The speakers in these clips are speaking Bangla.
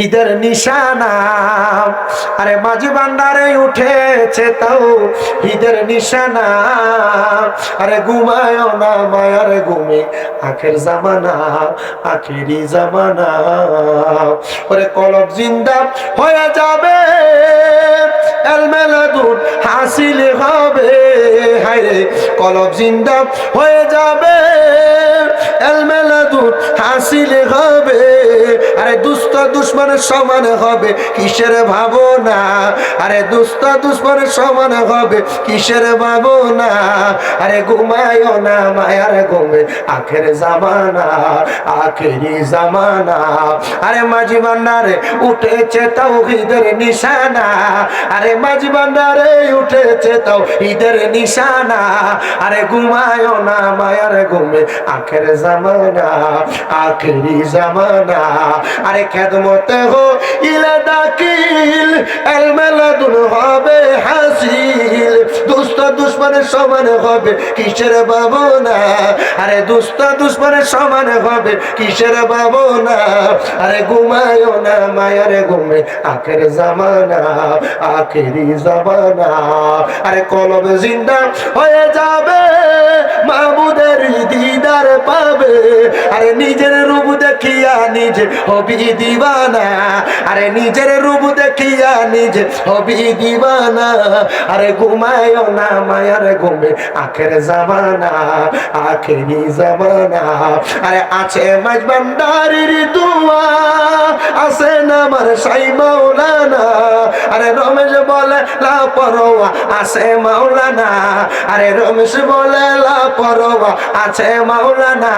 ঈদের নিশানা। আরে মাঝি ভান্ডারে উঠেছে তাও ঈদের নিশানা। আরে ঘুমায় না মায়ার ঘুমে আখের জামানা, আখেরি জামানা। ওরে কলব জিন্দা হয়ে যাবে, এলমেলাদুন হাসিল হবে। হায়রে কলব জিন্দা হয়ে যাবে, এলমেলাদুন হাসিল হবে। আরে দুষ্ট দুশ্মনের সমান হবে কিসের ভাবনা। আরে দুষ্ট দুশ্মনের সমান হবে কিসের ভাবনা। আরে ঘুমায় না মায়ার ঘুমে আখের জামানা, আখেরি জামানা। আরে মাঝি ভান্ডারে উঠেছে তাওহীদের নিশানা। আরে মাঝি ভান্ডারে উঠেছে তাওহীদের নিশানা। আরে ঘুমায় না মায়ার ঘুমে আখের জামানা, আখেরি জামানা। আরে খেদমতে হো ইলা দাকিল, এলমেলাদুন হবে হাসিল। দুষ্ট দুশ্মনের সমান হবে কিসের ভাবনা। আরে দুষ্ট দুশ্মনের সমান হবে কিসের ভাবনা। আরে ঘুমায় না মায়ার ঘুমে আখের জামানা, আখেরি জামানা। আরে কলব জিন্দা হয়ে যাবে, মাহবুদের দিদার পাবে। আরে নিজের রূপ দেখিয়া নিজে হবি দিবানা। আরে নিজের রূপ দেখিয়া নিজে হবি দিবানা। আরে ঘুমায় না মায়ার ঘুমে আখের জামানা, আখেরি জামানা। আরে আছে মাঝ ভান্ডারির দোয়া, আছে না আমার সাই মাওলানা। আরে রমেশ বলে লাপরোয়া আছে মাওলানা। আরে রমেশ বলে লাপরোয়া আছে মাওলানা।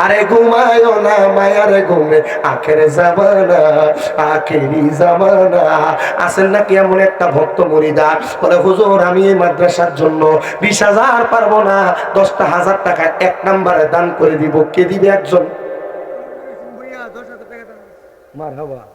আরে ঘুমায় না মায়ার ঘুমে আখের জামানা, আখেরি জামানা। আছেন নাকি এমন একটা ভক্ত মুরিদা বলে হুজুর আমি এই মাদ্রাসার জন্য 20,000 পারবো না, 10,000 টাকা এক নম্বরে দান করে দিব। কে দিবে? একজন। মারহাবা।